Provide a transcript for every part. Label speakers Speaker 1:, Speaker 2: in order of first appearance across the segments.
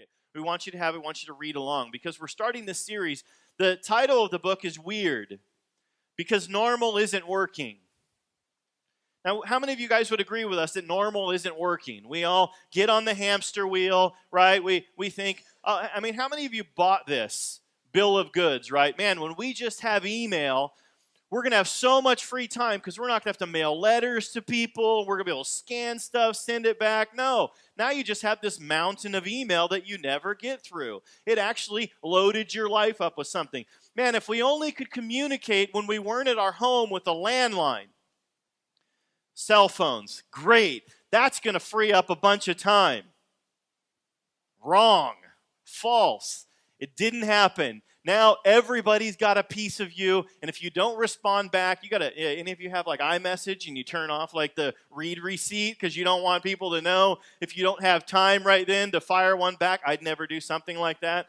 Speaker 1: pocket. We want you to have it, want you to read along, because we're starting this series. The title of the book is Weird, because normal isn't working. Now, how many of you guys would agree with us that normal isn't working? We all get on the hamster wheel, right? We think, how many of you bought this bill of goods, right? Man, when we just have email, we're going to have so much free time because we're not going to have to mail letters to people. We're going to be able to scan stuff, send it back. No, now you just have this mountain of email that you never get through. It actually loaded your life up with something. Man, if we only could communicate when we weren't at our home with a landline. Cell phones, great. That's going to free up a bunch of time. Wrong. False. It didn't happen. Now everybody's got a piece of you, and if you don't respond back, you got to, any of you have like iMessage and you turn off like the read receipt because you don't want people to know if you don't have time right then to fire one back? I'd never do something like that.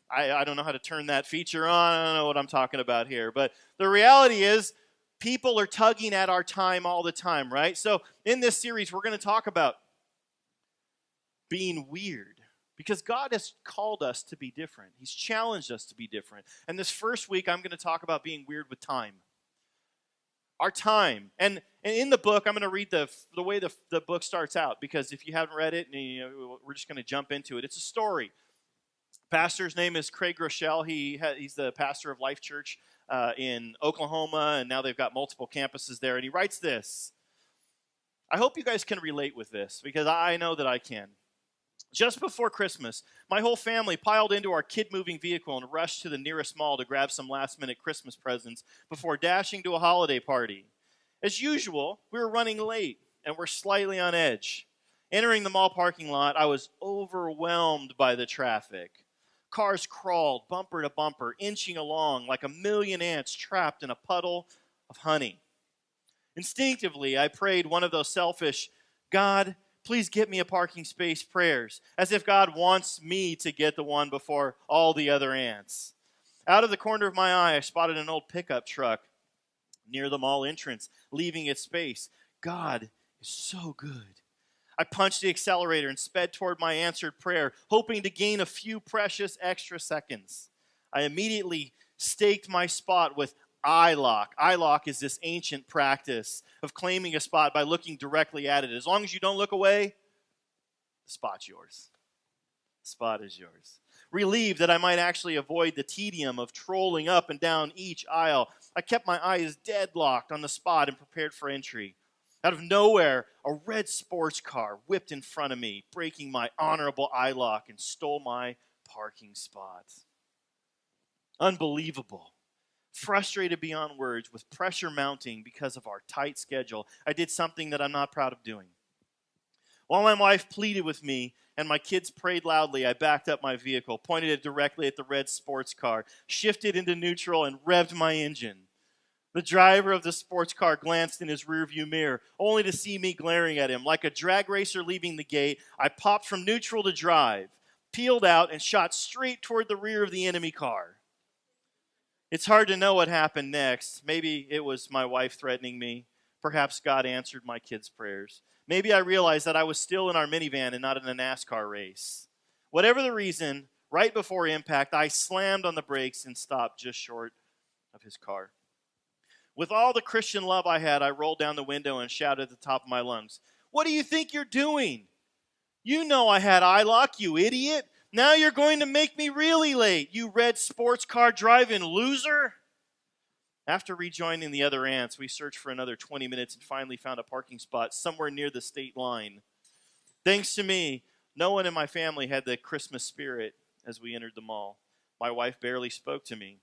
Speaker 1: I don't know how to turn that feature on. I don't know what I'm talking about here. But the reality is, people are tugging at our time all the time, right? So in this series, we're going to talk about being weird. Because God has called us to be different. He's challenged us to be different. And this first week, I'm going to talk about being weird with time. Our time. And in the book, I'm going to read the way the book starts out. Because if you haven't read it, we're just going to jump into it. It's a story. Pastor's name is Craig Groeschel. He's the pastor of Life Church in Oklahoma. And now they've got multiple campuses there. And he writes this. I hope you guys can relate with this. Because I know that I can. Just before Christmas, my whole family piled into our kid-moving vehicle and rushed to the nearest mall to grab some last-minute Christmas presents before dashing to a holiday party. As usual, we were running late and were slightly on edge. Entering the mall parking lot, I was overwhelmed by the traffic. Cars crawled bumper to bumper, inching along like a million ants trapped in a puddle of honey. Instinctively, I prayed one of those selfish, God, please get me a parking space prayers, as if God wants me to get the one before all the other ants. Out of the corner of my eye, I spotted an old pickup truck near the mall entrance, leaving its space. God is so good. I punched the accelerator and sped toward my answered prayer, hoping to gain a few precious extra seconds. I immediately staked my spot with eye lock. Eye lock is this ancient practice of claiming a spot by looking directly at it. As long as you don't look away, the spot's yours. The spot is yours. Relieved that I might actually avoid the tedium of trolling up and down each aisle, I kept my eyes deadlocked on the spot and prepared for entry. Out of nowhere, a red sports car whipped in front of me, breaking my honorable eye lock and stole my parking spot. Unbelievable. Frustrated beyond words, with pressure mounting because of our tight schedule, I did something that I'm not proud of doing. While my wife pleaded with me and my kids prayed loudly, I backed up my vehicle, pointed it directly at the red sports car, shifted into neutral, and revved my engine. The driver of the sports car glanced in his rearview mirror, only to see me glaring at him. Like a drag racer leaving the gate, I popped from neutral to drive, peeled out, and shot straight toward the rear of the enemy car. It's hard to know what happened next. Maybe it was my wife threatening me. Perhaps God answered my kids' prayers. Maybe I realized that I was still in our minivan and not in a NASCAR race. Whatever the reason, right before impact, I slammed on the brakes and stopped just short of his car. With all the Christian love I had, I rolled down the window and shouted at the top of my lungs, "What do you think you're doing? You know I had eye lock, you idiot. Now you're going to make me really late, you red sports car driving loser." After rejoining the other ants, we searched for another 20 minutes and finally found a parking spot somewhere near the state line. Thanks to me, no one in my family had the Christmas spirit as we entered the mall. My wife barely spoke to me,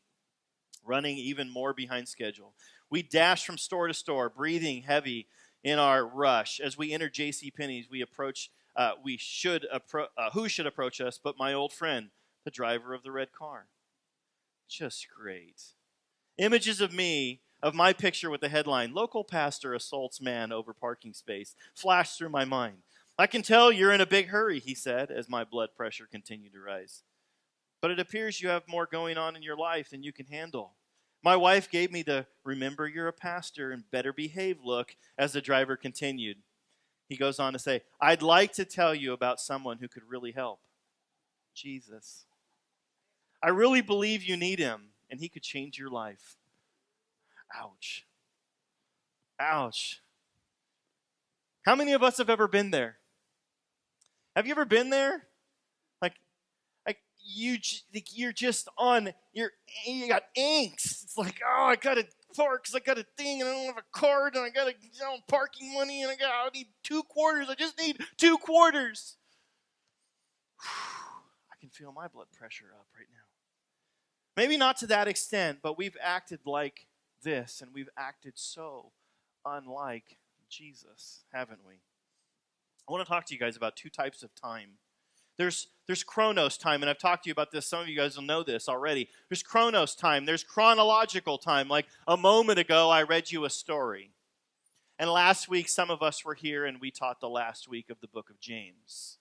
Speaker 1: running even more behind schedule. We dashed from store to store, breathing heavy in our rush. As we entered JCPenney's, who should approach us but my old friend, the driver of the red car. Just great. Images of me, of my picture with the headline, "Local pastor assaults man over parking space," flashed through my mind. "I can tell you're in a big hurry," he said, as my blood pressure continued to rise. "But it appears you have more going on in your life than you can handle." My wife gave me the "remember you're a pastor and better behave" look as the driver continued. He goes on to say, "I'd like to tell you about someone who could really help. Jesus. I really believe you need him, and he could change your life. Ouch. Ouch. How many of us have ever been there? Have you ever been there? Like you're just on, you got angst. It's like, oh, I got to park because I got a thing and I don't have a card and I got parking money and I need 2 quarters. I just need 2 quarters. I can feel my blood pressure up right now. Maybe not to that extent, but we've acted like this and we've acted so unlike Jesus, haven't we? I want to talk to you guys about 2 types of time. There's chronos time, and I've talked to you about this. Some of you guys will know this already. There's chronos time. There's chronological time. Like a moment ago, I read you a story. And last week, some of us were here, and we taught the last week of the book of James.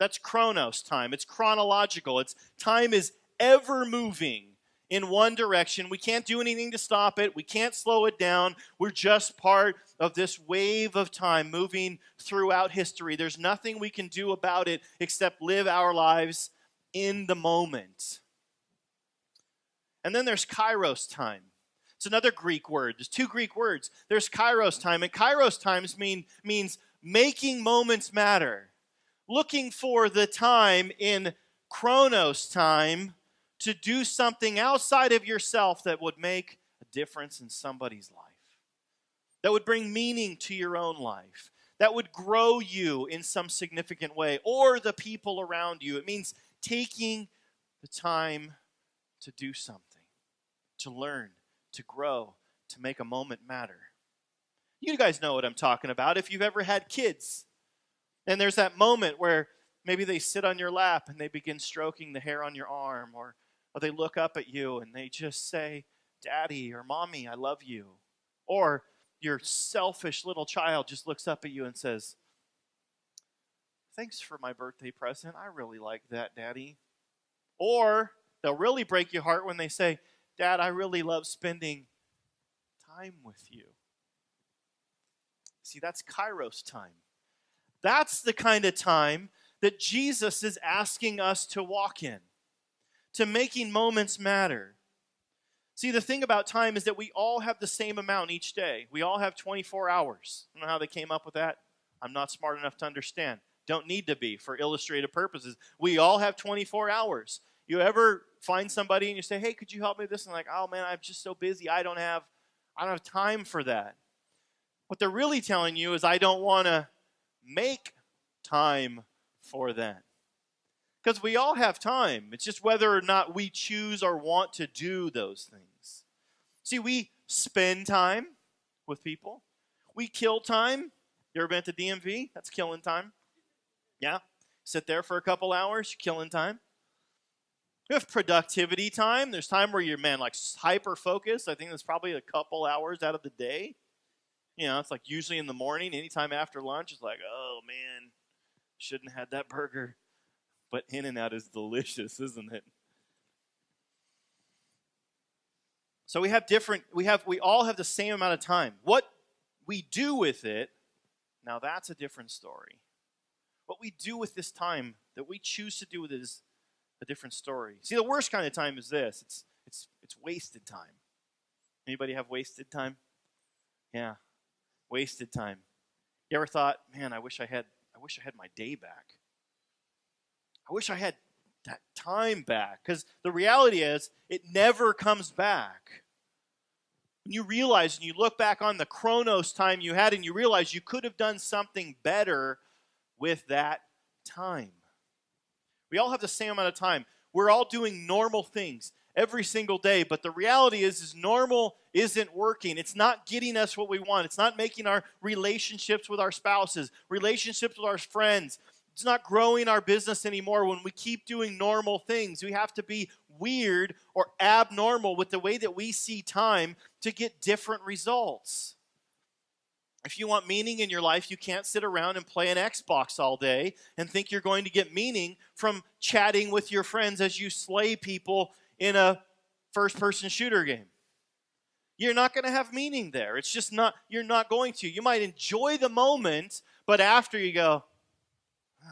Speaker 1: That's chronos time. It's chronological. Time is ever moving in one direction. We can't do anything to stop it. We can't slow it down. We're just part of this wave of time moving throughout history. There's nothing we can do about it except live our lives in the moment. And then there's kairos time. It's another Greek word. There's 2 Greek words. There's kairos time, and kairos times means making moments matter. Looking for the time in chronos time to do something outside of yourself that would make a difference in somebody's life, that would bring meaning to your own life, that would grow you in some significant way, or the people around you. It means taking the time to do something, to learn, to grow, to make a moment matter. You guys know what I'm talking about. If you've ever had kids, and there's that moment where maybe they sit on your lap and they begin stroking the hair on your arm, or they look up at you and they just say, Daddy or Mommy, I love you. Or your selfish little child just looks up at you and says, thanks for my birthday present. I really like that, Daddy. Or they'll really break your heart when they say, Dad, I really love spending time with you. See, that's kairos time. That's the kind of time that Jesus is asking us to walk in, to making moments matter. See, the thing about time is that we all have the same amount each day. We all have 24 hours. I don't know how they came up with that. I'm not smart enough to understand. Don't need to be for illustrative purposes. We all have 24 hours. You ever find somebody and you say, hey, could you help me with this? And like, oh man, I'm just so busy. I don't have time for that. What they're really telling you is I don't want to make time for that. Because we all have time. It's just whether or not we choose or want to do those things. See, we spend time with people. We kill time. You ever been at the DMV? That's killing time. Yeah? Sit there for a couple hours, you're killing time. We have productivity time. There's time where you're, hyper-focused. I think that's probably a couple hours out of the day. You know, it's like usually in the morning, anytime after lunch, it's like, oh, man, shouldn't have had that burger. But In-N-Out is delicious, isn't it? So we all have the same amount of time. What we do with it, now that's a different story. What we do with this time that we choose to do with it is a different story. See, the worst kind of time is this. It's wasted time. Anybody have wasted time? Yeah, wasted time. You ever thought, man, I wish I had my day back. I wish I had that time back. Because the reality is, it never comes back. When you realize and you look back on the chronos time you had and you realize you could have done something better with that time. We all have the same amount of time. We're all doing normal things every single day, but the reality is normal isn't working. It's not getting us what we want. It's not making our relationships with our spouses, relationships with our friends. It's not growing our business anymore when we keep doing normal things. We have to be weird or abnormal with the way that we see time to get different results. If you want meaning in your life, you can't sit around and play an Xbox all day and think you're going to get meaning from chatting with your friends as you slay people in a first-person shooter game. You're not going to have meaning there. It's just not, you're not going to. You might enjoy the moment, but after you go,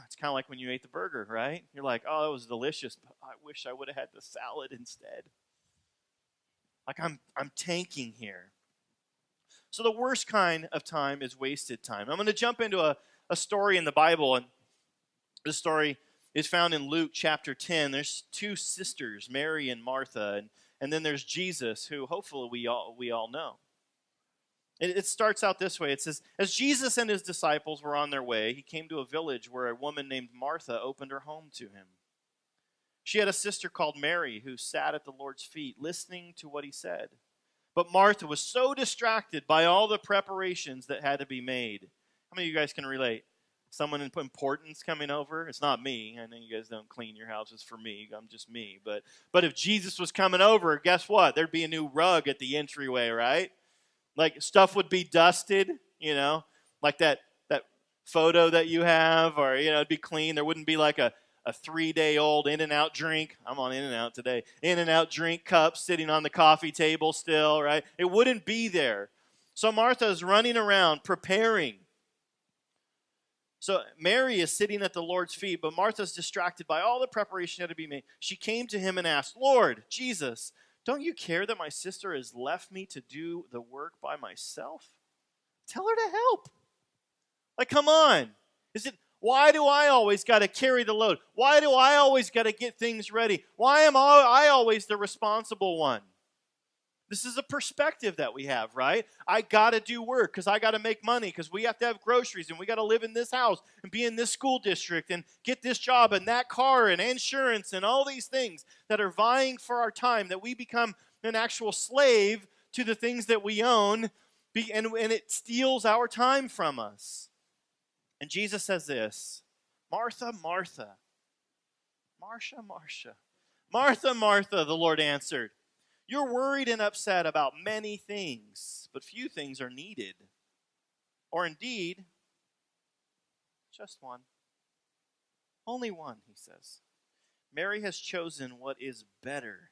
Speaker 1: It's kind of like when you ate the burger, right? You're like, oh, that was delicious, but I wish I would have had the salad instead. Like I'm tanking here. So the worst kind of time is wasted time. I'm going to jump into a story in the Bible, and this story is found in Luke chapter 10. There's two sisters, Mary and Martha, and then there's Jesus, who hopefully we all know. It starts out this way. It says, as Jesus and his disciples were on their way, he came to a village where a woman named Martha opened her home to him. She had a sister called Mary who sat at the Lord's feet listening to what he said. But Martha was so distracted by all the preparations that had to be made. How many of you guys can relate? Someone in importance coming over? It's not me. I know you guys don't clean your houses for me. I'm just me. But if Jesus was coming over, guess what? There'd be a new rug at the entryway, right? Like stuff would be dusted, like that photo that you have, or, it'd be clean. There wouldn't be like a 3-day-old In-N-Out drink. I'm on In-N-Out today. In-N-Out drink cup sitting on the coffee table still, right? It wouldn't be there. So Martha is running around preparing. So Mary is sitting at the Lord's feet, but Martha's distracted by all the preparation that had to be made. She came to him and asked, Lord, Jesus, don't you care that my sister has left me to do the work by myself? Tell her to help. Like, come on. Why do I always got to carry the load? Why do I always got to get things ready? Why am I always the responsible one? This is a perspective that we have, right? I got to do work because I got to make money because we have to have groceries and we got to live in this house and be in this school district and get this job and that car and insurance and all these things that are vying for our time, that we become an actual slave to the things that we own, and it steals our time from us. And Jesus says this, Martha, Martha, Marcia, Marcia, Martha, Martha, the Lord answered. You're worried and upset about many things, but few things are needed. Or indeed, just one. Only one, he says. Mary has chosen what is better,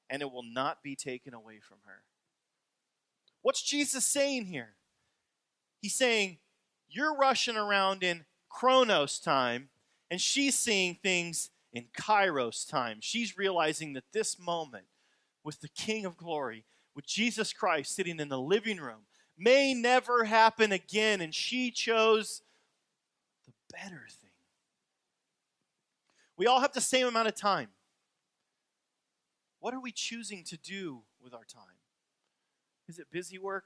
Speaker 1: and it will not be taken away from her. What's Jesus saying here? He's saying, you're rushing around in Chronos time, and she's seeing things in Kairos time. She's realizing that this moment, with the King of Glory, with Jesus Christ sitting in the living room, may never happen again, and she chose the better thing. We all have the same amount of time. What are we choosing to do with our time? Is it busy work?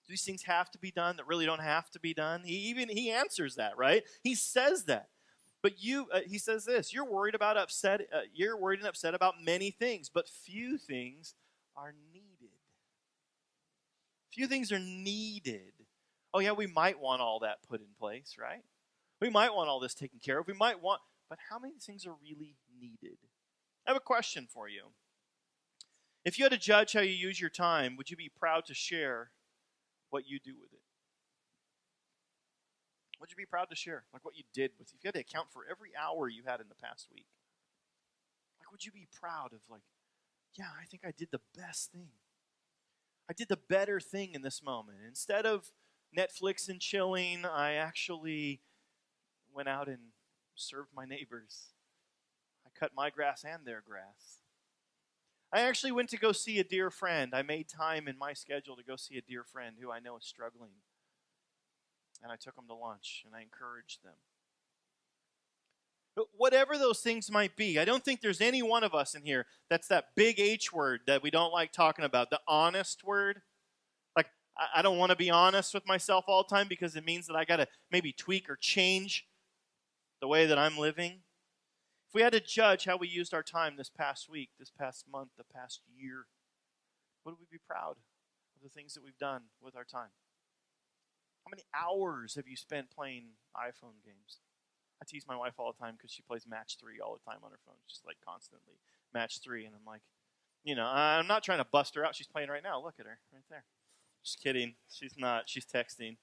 Speaker 1: Do these things have to be done that really don't have to be done? He answers that, right? He says that. But he says this, you're worried and upset about many things, but few things are needed. Few things are needed. Oh yeah, we might want all that put in place, right? We might want all this taken care of. But how many things are really needed? I have a question for you. If you had to judge how you use your time, would you be proud to share what you do with it? Would you be proud to share, like what you did with it? If you had to account for every hour you had in the past week, like would you be proud of yeah, I think I did the best thing. I did the better thing in this moment. Instead of Netflix and chilling, I actually went out and served my neighbors. I cut my grass and their grass. I actually went to go see a dear friend. I made time in my schedule to go see a dear friend who I know is struggling. And I took them to lunch, and I encouraged them. But whatever those things might be, I don't think there's any one of us in here that's that big H word that we don't like talking about, the honest word. Like, I don't want to be honest with myself all the time because it means that I got to maybe tweak or change the way that I'm living. If we had to judge how we used our time this past week, this past month, the past year, would we be proud of the things that we've done with our time? How many hours have you spent playing iPhone games? I tease my wife all the time because she plays Match 3 all the time on her phone, just like constantly. Match 3, and I'm like, I'm not trying to bust her out. She's playing right now. Look at her, right there. Just kidding. She's not. She's texting.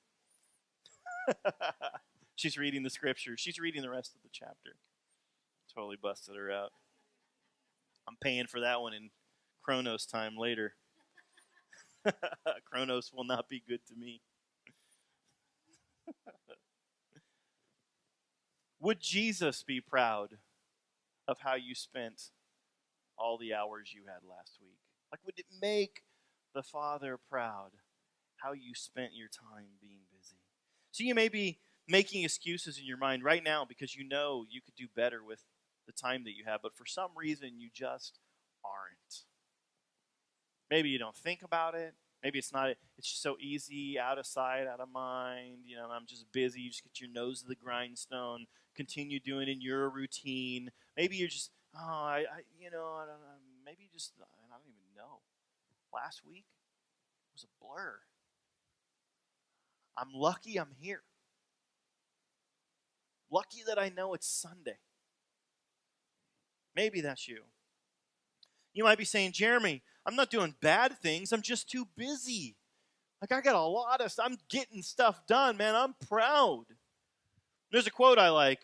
Speaker 1: She's reading the scriptures. She's reading the rest of the chapter. Totally busted her out. I'm paying for that one in Chronos time later. Chronos will not be good to me. Would Jesus be proud of how you spent all the hours you had last week? Like, would it make the Father proud how you spent your time being busy? So you may be making excuses in your mind right now because you know you could do better with the time that you have, but for some reason you just aren't. Maybe you don't think about it. Maybe it's just so easy, out of sight, out of mind. I'm just busy. You just get your nose to the grindstone, continue doing in your routine. Maybe you're just, I don't know. Maybe you just, I don't even know. Last week was a blur. I'm lucky I'm here. Lucky that I know it's Sunday. Maybe that's you. You might be saying, Jeremy, I'm not doing bad things. I'm just too busy. Like, I got a lot of stuff. I'm getting stuff done, man. I'm proud. There's a quote I like.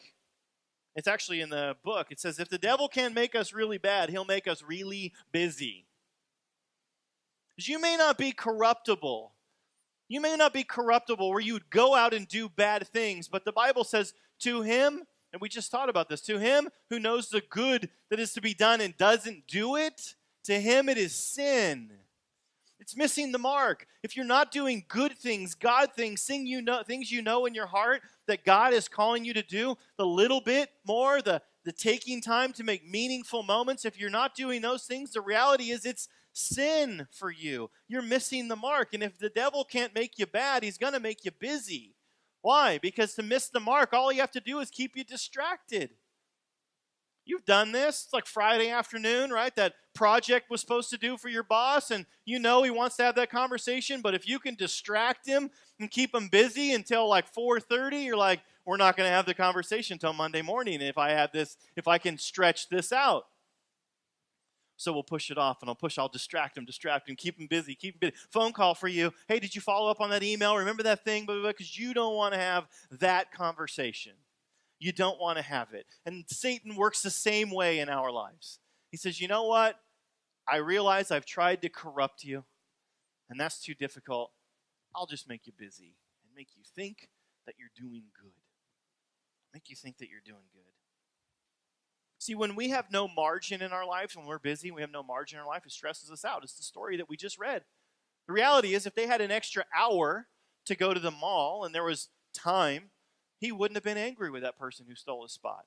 Speaker 1: It's actually in the book. It says, if the devil can't make us really bad, he'll make us really busy. Because you may not be corruptible. You may not be corruptible where you would go out and do bad things, but the Bible says, to him, and we just thought about this, to him who knows the good that is to be done and doesn't do it, to him it is sin. It's missing the mark. If you're not doing good things, God things, things you know in your heart that God is calling you to do, the little bit more, the taking time to make meaningful moments, if you're not doing those things, the reality is it's sin for you. You're missing the mark. And if the devil can't make you bad, he's going to make you busy. Why? Because to miss the mark, all you have to do is keep you distracted. You've done this. It's like Friday afternoon, right? That project was supposed to do for your boss, and you know he wants to have that conversation, but if you can distract him and keep him busy until like 4:30, you're like, we're not going to have the conversation until Monday morning if I can stretch this out. So we'll push it off, and I'll distract him, keep him busy. Phone call for you. Hey, did you follow up on that email? Remember that thing? Because you don't want to have that conversation. You don't want to have it. And Satan works the same way in our lives. He says, you know what? I realize I've tried to corrupt you, and that's too difficult. I'll just make you busy and make you think that you're doing good. Make you think that you're doing good. See, when we have no margin in our lives, when we're busy, we have no margin in our life, it stresses us out. It's the story that we just read. The reality is, if they had an extra hour to go to the mall and there was time, he wouldn't have been angry with that person who stole his spot.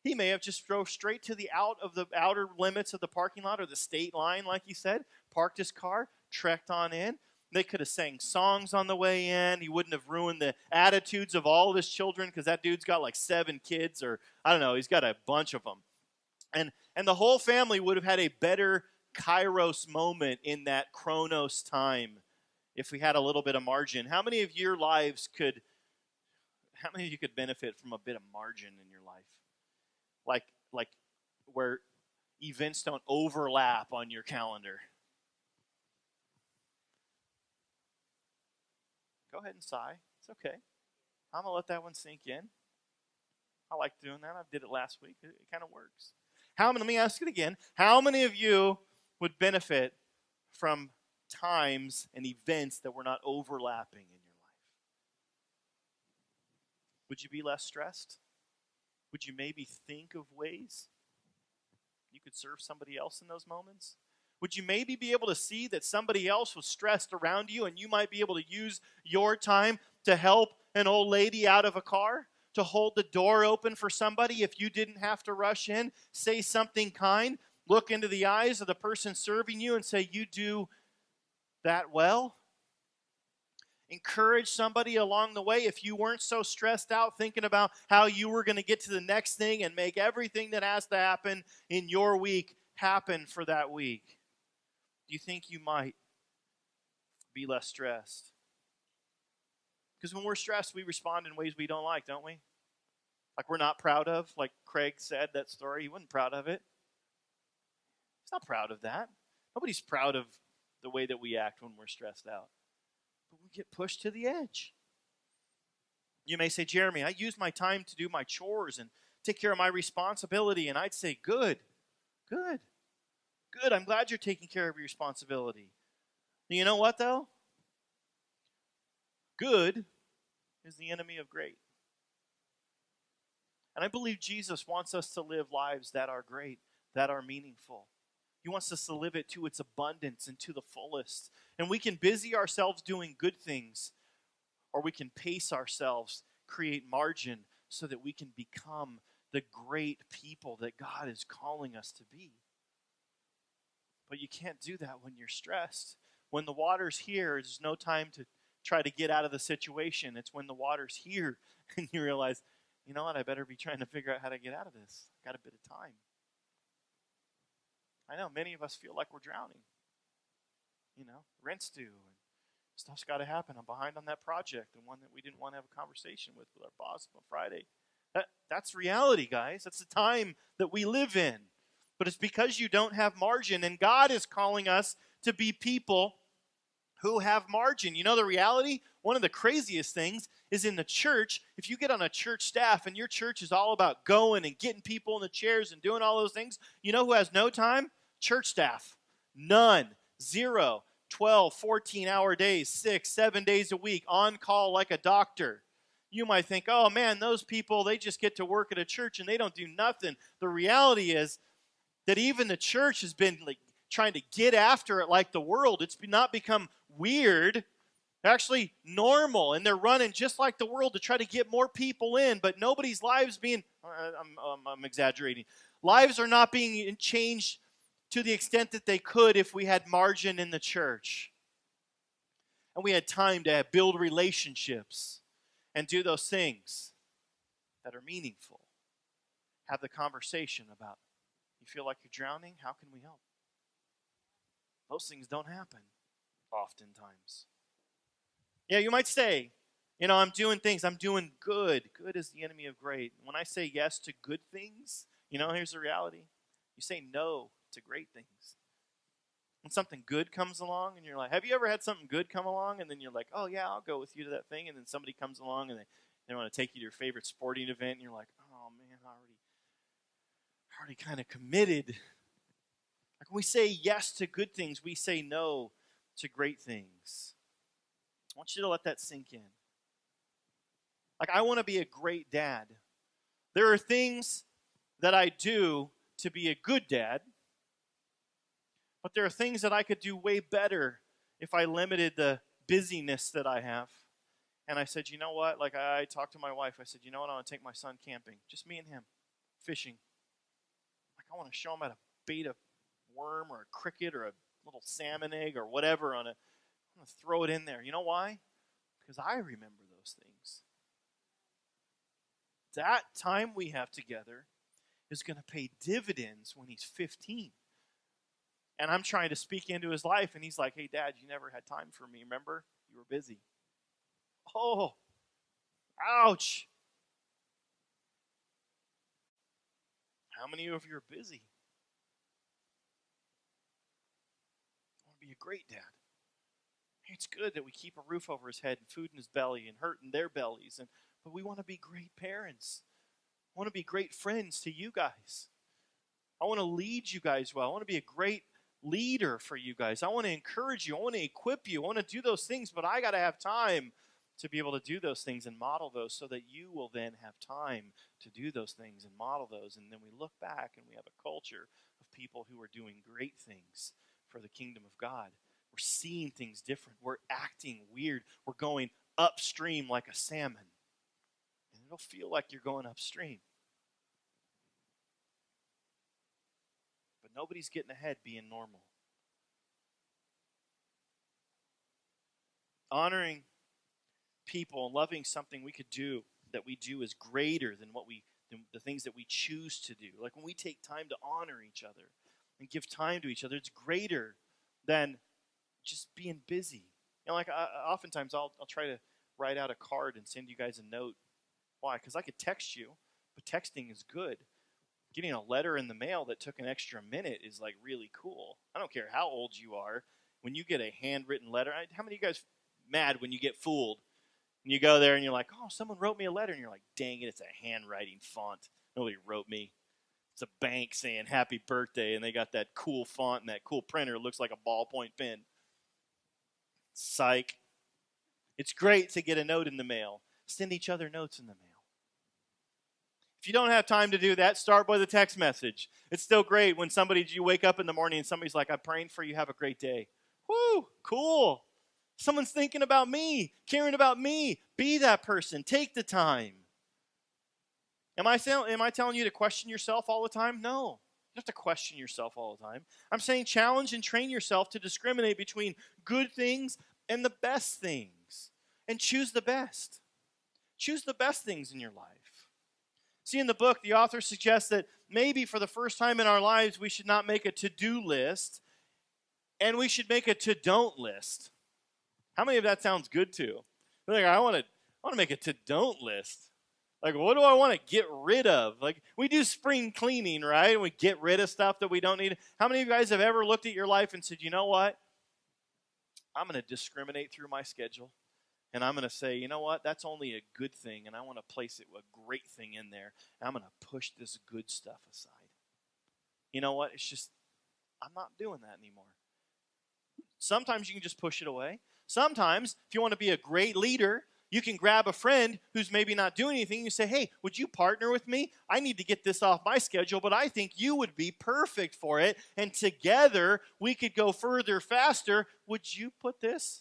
Speaker 1: He may have just drove straight to the outer limits of the parking lot or the state line, like he said, parked his car, trekked on in. They could have sang songs on the way in. He wouldn't have ruined the attitudes of all of his children because that dude's got like 7 kids or, I don't know, he's got a bunch of them. And the whole family would have had a better kairos moment in that chronos time if we had a little bit of margin. How many of you could benefit from a bit of margin in your life? Like where events don't overlap on your calendar. Go ahead and sigh. It's okay. I'm going to let that one sink in. I like doing that. I did it last week. It kind of works. Let me ask it again. How many of you would benefit from times and events that were not overlapping in your life? Would you be less stressed? Would you maybe think of ways you could serve somebody else in those moments? Would you maybe be able to see that somebody else was stressed around you and you might be able to use your time to help an old lady out of a car? To hold the door open for somebody if you didn't have to rush in? Say something kind. Look into the eyes of the person serving you and say, you do that well? Encourage somebody along the way if you weren't so stressed out thinking about how you were going to get to the next thing and make everything that has to happen in your week happen for that week. Do you think you might be less stressed? Because when we're stressed, we respond in ways we don't like, don't we? Like we're not proud of, like Craig said, that story. He wasn't proud of it. He's not proud of that. Nobody's proud of the way that we act when we're stressed out. But we get pushed to the edge. You may say, Jeremy, I use my time to do my chores and take care of my responsibility. And I'd say, good. I'm glad you're taking care of your responsibility. You know what, though? Good is the enemy of great. And I believe Jesus wants us to live lives that are great, that are meaningful. He wants us to live it to its abundance and to the fullest. And we can busy ourselves doing good things, or we can pace ourselves, create margin so that we can become the great people that God is calling us to be. But you can't do that when you're stressed. When the water's here, there's no time to try to get out of the situation. It's when the water's here and you realize, you know what, I better be trying to figure out how to get out of this. I've got a bit of time. I know many of us feel like we're drowning. Rent's due and stuff's got to happen. I'm behind on that project, the one that we didn't want to have a conversation with our boss on Friday. That's reality, guys. That's the time that we live in. But it's because you don't have margin, and God is calling us to be people who have margin. You know the reality? One of the craziest things is in the church, if you get on a church staff and your church is all about going and getting people in the chairs and doing all those things, you know who has no time? Church staff. None. 0. 12, 14-hour days, 6, 7 days a week, on call like a doctor. You might think, oh man, those people, they just get to work at a church and they don't do nothing. The reality is that even the church has been trying to get after it like the world. It's not become weird, actually normal, and they're running just like the world to try to get more people in, but nobody's lives being, I'm exaggerating, lives are not being changed to the extent that they could if we had margin in the church. And we had time to build relationships and do those things that are meaningful. Have the conversation about, you feel like you're drowning? How can we help? Those things don't happen oftentimes. Yeah, you might say, I'm doing things. I'm doing good. Good is the enemy of great. When I say yes to good things, here's the reality. You say no to great things. When something good comes along and you're like, have you ever had something good come along and then you're like, oh yeah, I'll go with you to that thing, and then somebody comes along and they want to take you to your favorite sporting event and you're like, oh man, I already kind of committed. Like when we say yes to good things, we say no to great things. I want you to let that sink in. Like, I want to be a great dad. There are things that I do to be a good dad, but there are things that I could do way better if I limited the busyness that I have. And I said, you know what? Like, I talked to my wife. I said, you know what? I want to take my son camping. Just me and him. Fishing. Like, I want to show him how to bait a worm or a cricket or a little salmon egg or whatever on it. I'm going to throw it in there. You know why? Because I remember those things. That time we have together is going to pay dividends when he's 15. And I'm trying to speak into his life, and he's like, hey, Dad, you never had time for me, remember? You were busy. Oh, ouch. How many of you are busy? I want to be a great dad. It's good that we keep a roof over his head and food in his belly and hurt in their bellies, but we want to be great parents. I want to be great friends to you guys. I want to lead you guys well. I want to be a great leader for you guys. I want to encourage you. I want to equip you. I want to do those things, but I got to have time to be able to do those things and model those so that you will then have time to do those things and model those. And then we look back and we have a culture of people who are doing great things for the kingdom of God. We're seeing things different. We're acting weird. We're going upstream like a salmon. And it'll feel like you're going upstream. But nobody's getting ahead being normal. Honoring people and loving something we could do that we do is greater than the things that we choose to do. Like when we take time to honor each other and give time to each other, it's greater than just being busy. Oftentimes I'll try to write out a card and send you guys a note. Why? Because I could text you, but texting is good. Getting a letter in the mail that took an extra minute is like really cool. I don't care how old you are. When you get a handwritten letter, how many of you guys mad when you get fooled? And you go there and you're like, oh, someone wrote me a letter. And you're like, dang it, it's a handwriting font. Nobody wrote me. It's a bank saying happy birthday, and they got that cool font and that cool printer. It looks like a ballpoint pen. Psych. It's great to get a note in the mail. Send each other notes in the mail. If you don't have time to do that, start with a text message. It's still great when you wake up in the morning and somebody's like, I'm praying for you, have a great day. Woo, cool. Someone's thinking about me, caring about me. Be that person. Take the time. Am I telling you to question yourself all the time? No. You don't have to question yourself all the time. I'm saying challenge and train yourself to discriminate between good things and the best things. And choose the best. Choose the best things in your life. See, in the book, the author suggests that maybe for the first time in our lives, we should not make a to-do list, and we should make a to-don't list. How many of that sounds good to? Like, I want to make a to-don't list. Like, what do I want to get rid of? Like, we do spring cleaning, right? We get rid of stuff that we don't need. How many of you guys have ever looked at your life and said, you know what? I'm going to discriminate through my schedule. And I'm going to say, you know what? That's only a good thing, and I want to place a great thing in there. And I'm going to push this good stuff aside. You know what? It's just, I'm not doing that anymore. Sometimes you can just push it away. Sometimes, if you want to be a great leader, you can grab a friend who's maybe not doing anything. You say, hey, would you partner with me? I need to get this off my schedule, but I think you would be perfect for it. And together, we could go further, faster. Would you put this?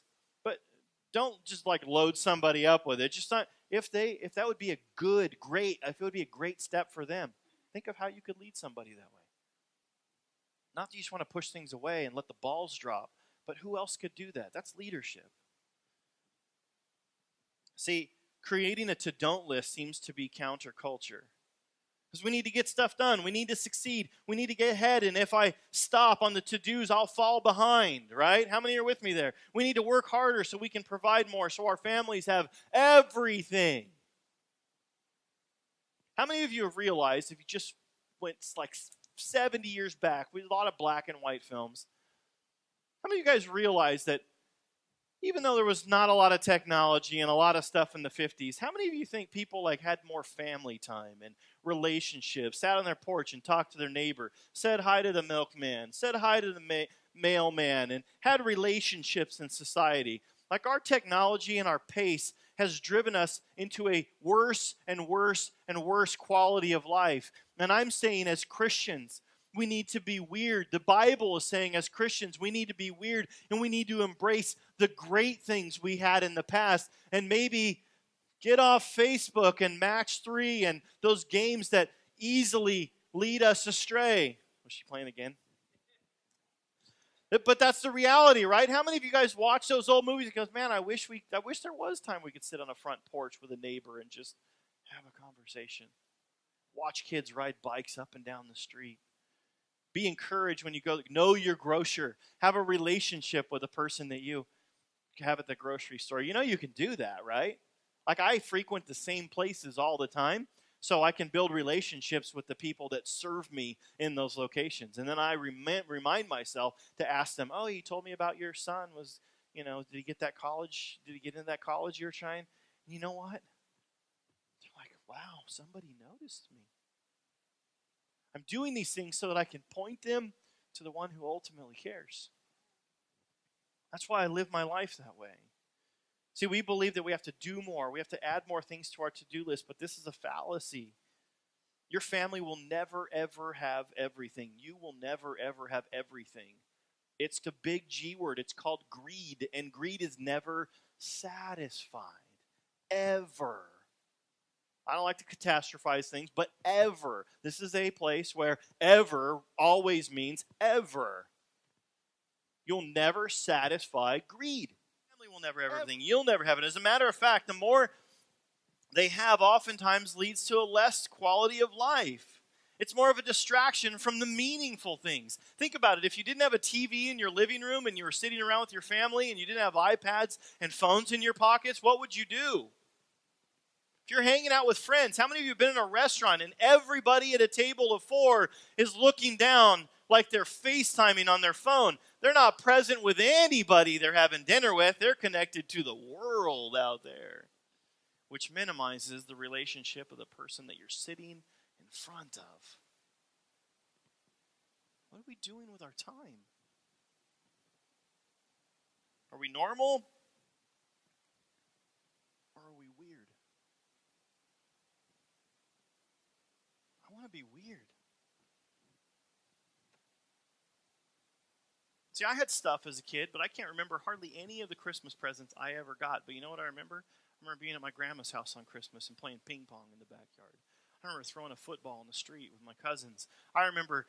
Speaker 1: Don't just like load somebody up with it. Just not if that would be if it would be a great step for them. Think of how you could lead somebody that way. Not that you just want to push things away and let the balls drop, but who else could do that? That's leadership. See, creating a to-don't list seems to be counterculture. Because we need to get stuff done. We need to succeed. We need to get ahead. And if I stop on the to-dos, I'll fall behind, right? How many are with me there? We need to work harder so we can provide more, so our families have everything. How many of you have realized, if you just went like 70 years back, we had a lot of black and white films. How many of you guys realize that even though there was not a lot of technology and a lot of stuff in the 50s, how many of you think people like had more family time and relationships, sat on their porch and talked to their neighbor, said hi to the milkman, said hi to the mailman, and had relationships in society? Like, our technology and our pace has driven us into a worse and worse and worse quality of life. And I'm saying, as Christians, we need to be weird. The Bible is saying, as Christians, we need to be weird, and we need to embrace the great things we had in the past, and maybe get off Facebook and Match 3 and those games that easily lead us astray. Was she playing again? But that's the reality, right? How many of you guys watch those old movies and goes, man, I wish there was time we could sit on a front porch with a neighbor and just have a conversation. Watch kids ride bikes up and down the street. Be encouraged when you go. Know your grocer. Have a relationship with a person that you have at the grocery store. You know you can do that, right? Like, I frequent the same places all the time, so I can build relationships with the people that serve me in those locations. And then I remind myself to ask them, oh, you told me about your son did he get that college? Did he get into that college you're trying? And you know what? They're like, wow, somebody noticed me. I'm doing these things so that I can point them to the one who ultimately cares. That's why I live my life that way. See, we believe that we have to do more. We have to add more things to our to-do list, but this is a fallacy. Your family will never, ever have everything. You will never, ever have everything. It's the big G word. It's called greed, and greed is never satisfied. Ever. I don't like to catastrophize things, but ever. This is a place where ever always means ever. You'll never satisfy greed. Family will never have everything. You'll never have it. As a matter of fact, the more they have oftentimes leads to a less quality of life. It's more of a distraction from the meaningful things. Think about it. If you didn't have a TV in your living room and you were sitting around with your family and you didn't have iPads and phones in your pockets, what would you do? If you're hanging out with friends, how many of you have been in a restaurant and everybody at a table of 4 is looking down like they're FaceTiming on their phone? They're not present with anybody they're having dinner with. They're connected to the world out there, which minimizes the relationship of the person that you're sitting in front of. What are we doing with our time? Are we normal? Or are we weird? want to be weird. See, I had stuff as a kid, but I can't remember hardly any of the Christmas presents I ever got. But you know what I remember? I remember being at my grandma's house on Christmas and playing ping pong in the backyard. I remember throwing a football in the street with my cousins. I remember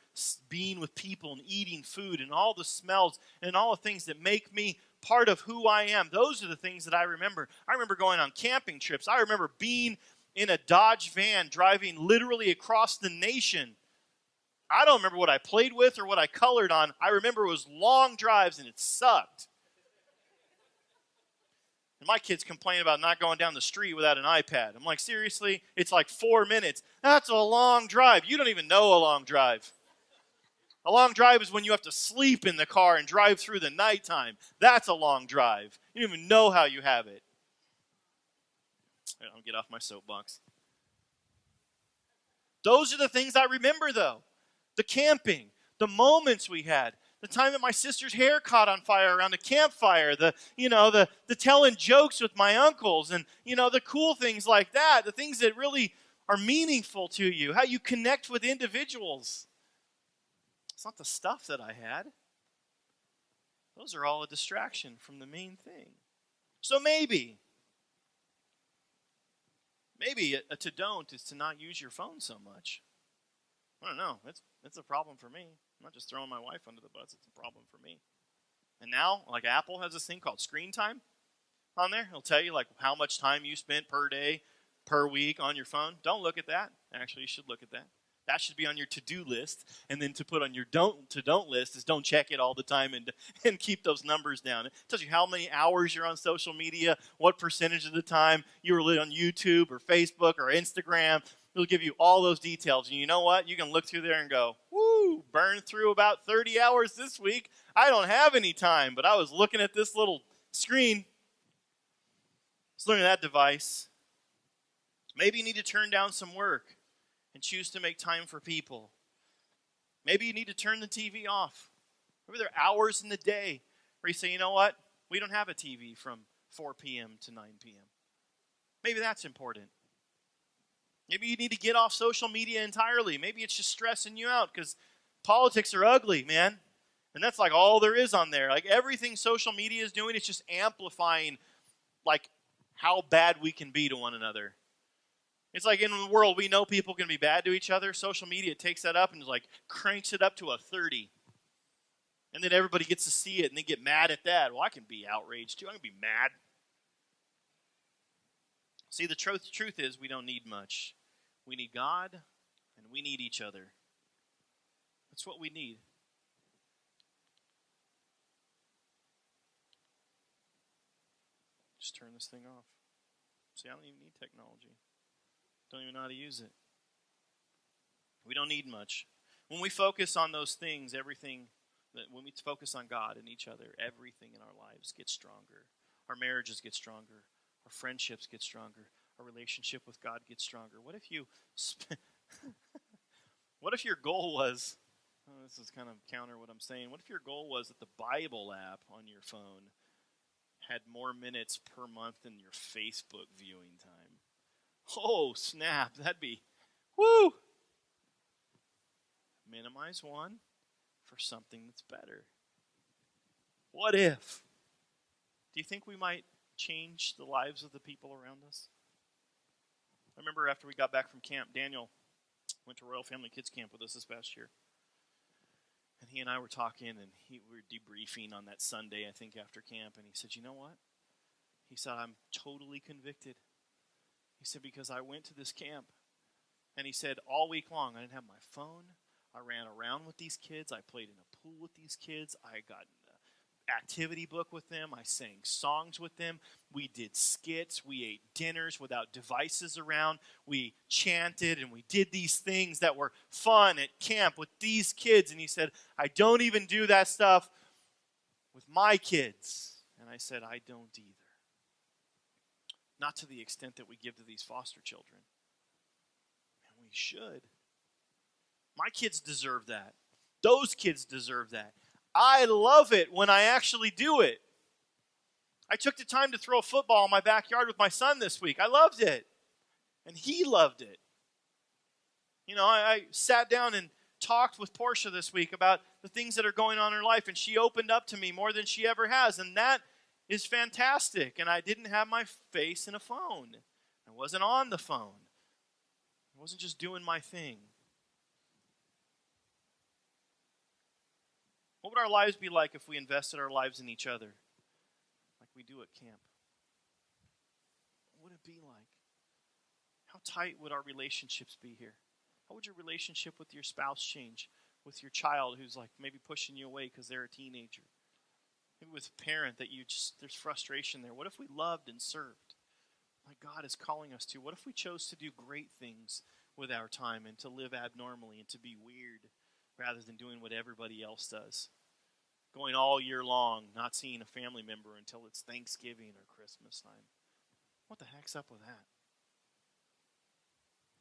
Speaker 1: being with people and eating food and all the smells and all the things that make me part of who I am. Those are the things that I remember. I remember going on camping trips. I remember being in a Dodge van driving literally across the nation. I don't remember what I played with or what I colored on. I remember it was long drives and it sucked. And my kids complain about not going down the street without an iPad. I'm like, seriously? It's like 4 minutes. That's a long drive. You don't even know a long drive. A long drive is when you have to sleep in the car and drive through the nighttime. That's a long drive. You don't even know how you have it. I'll get off my soapbox. Those are the things I remember, though. The camping, the moments we had, the time that my sister's hair caught on fire around a campfire, the telling jokes with my uncles, and the cool things like that, the things that really are meaningful to you, how you connect with individuals. It's not the stuff that I had. Those are all a distraction from the main thing. So maybe a to-don't is to not use your phone so much. I don't know. It's a problem for me. I'm not just throwing my wife under the bus. It's a problem for me. And now, like Apple has this thing called screen time on there. It'll tell you like how much time you spent per day, per week on your phone. Don't look at that. Actually, you should look at that. That should be on your to-do list. And then to put on your don't list is don't check it all the time and keep those numbers down. It tells you how many hours you're on social media, what percentage of the time you were on YouTube or Facebook or Instagram. It'll give you all those details. And you know what? You can look through there and go, woo, burn through about 30 hours this week. I don't have any time, but I was looking at this little screen. I was looking at that device. Maybe you need to turn down some work and choose to make time for people. Maybe you need to turn the TV off. Maybe there are hours in the day where you say, you know what? We don't have a TV from 4 p.m. to 9 p.m. Maybe that's important. Maybe you need to get off social media entirely. Maybe it's just stressing you out because politics are ugly, man. And that's like all there is on there. Like everything social media is doing, it's just amplifying like how bad we can be to one another. It's like in the world, we know people can be bad to each other. Social media takes that up and like cranks it up to a 30. And then everybody gets to see it and they get mad at that. Well, I can be outraged too. I can be mad. See, the truth is we don't need much. We need God and we need each other. That's what we need. Just turn this thing off. See, I don't even need technology. Don't even know how to use it. We don't need much. When we focus on those things, when we focus on God and each other, everything in our lives gets stronger. Our marriages get stronger. Our friendships get stronger. Our relationship with God gets stronger. What if your goal was, this is kind of counter what I'm saying, what if your goal was that the Bible app on your phone had more minutes per month than your Facebook viewing time? Oh, snap. That'd be, woo! Minimize one for something that's better. What if? Do you think we might change the lives of the people around us? I remember after we got back from camp, Daniel went to Royal Family Kids Camp with us this past year. And he and I were talking, and we were debriefing on that Sunday, I think, after camp. And he said, you know what? He said, I'm totally convicted. He said, because I went to this camp. And he said, all week long, I didn't have my phone. I ran around with these kids. I played in a pool with these kids. I got activity book with them. I sang songs with them. We did skits. We ate dinners without devices around. We chanted and we did these things that were fun at camp with these kids. And he said, I don't even do that stuff with my kids. And I said, I don't either. Not to the extent that we give to these foster children. And we should. My kids deserve that. Those kids deserve that. I love it when I actually do it. I took the time to throw a football in my backyard with my son this week. I loved it. And he loved it. I sat down and talked with Portia this week about the things that are going on in her life, and she opened up to me more than she ever has, and that is fantastic. And I didn't have my face in a phone. I wasn't on the phone. I wasn't just doing my thing. What would our lives be like if we invested our lives in each other like we do at camp? What would it be like? How tight would our relationships be here? How would your relationship with your spouse change? With your child who's like maybe pushing you away because they're a teenager? Maybe with a parent that there's frustration there. What if we loved and served like God is calling us to? What if we chose to do great things with our time and to live abnormally and to be weird rather than doing what everybody else does? Going all year long, not seeing a family member until it's Thanksgiving or Christmas time. What the heck's up with that?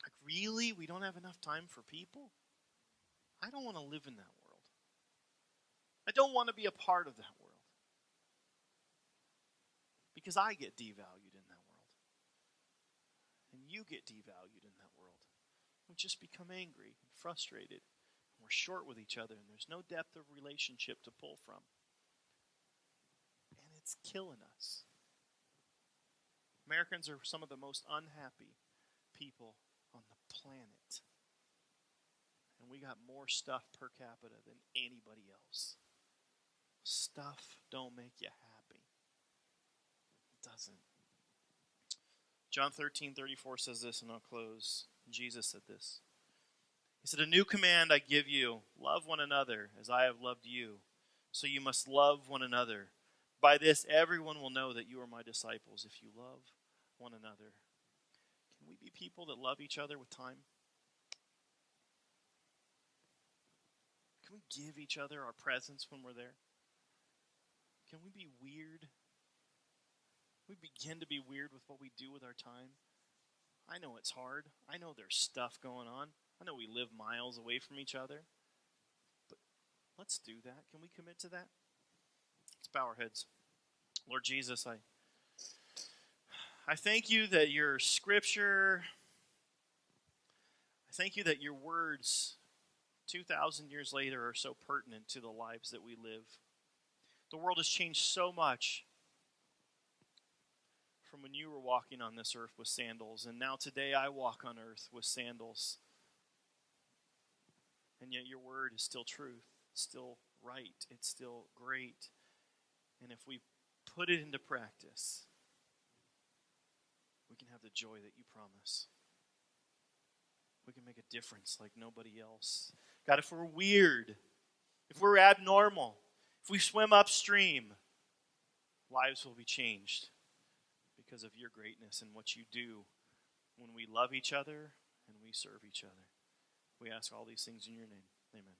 Speaker 1: Like, really? We don't have enough time for people? I don't want to live in that world. I don't want to be a part of that world. Because I get devalued in that world. And you get devalued in that world. We just become angry and frustrated. And we're short with each other. And there's no depth of relationship to pull from. And it's killing us. Americans are some of the most unhappy people on the planet. And we got more stuff per capita than anybody else. Stuff don't make you happy. It doesn't. John 13:34 says this, and I'll close. Jesus said this. He said, "A new command I give you, love one another as I have loved you. So you must love one another. By this everyone will know that you are my disciples if you love one another." Can we be people that love each other with time? Can we give each other our presence when we're there? Can we be weird? We begin to be weird with what we do with our time. I know it's hard. I know there's stuff going on. I know we live miles away from each other. But let's do that. Can we commit to that? Let's bow our heads. Lord Jesus, I thank you that your scripture, I thank you that your words 2,000 years later are so pertinent to the lives that we live. The world has changed so much from when you were walking on this earth with sandals, and now today I walk on earth with sandals. And yet your word is still truth, it's still right, it's still great. And if we put it into practice, we can have the joy that you promise. We can make a difference like nobody else. God, if we're weird, if we're abnormal, if we swim upstream, lives will be changed because of your greatness and what you do when we love each other and we serve each other. We ask all these things in your name. Amen.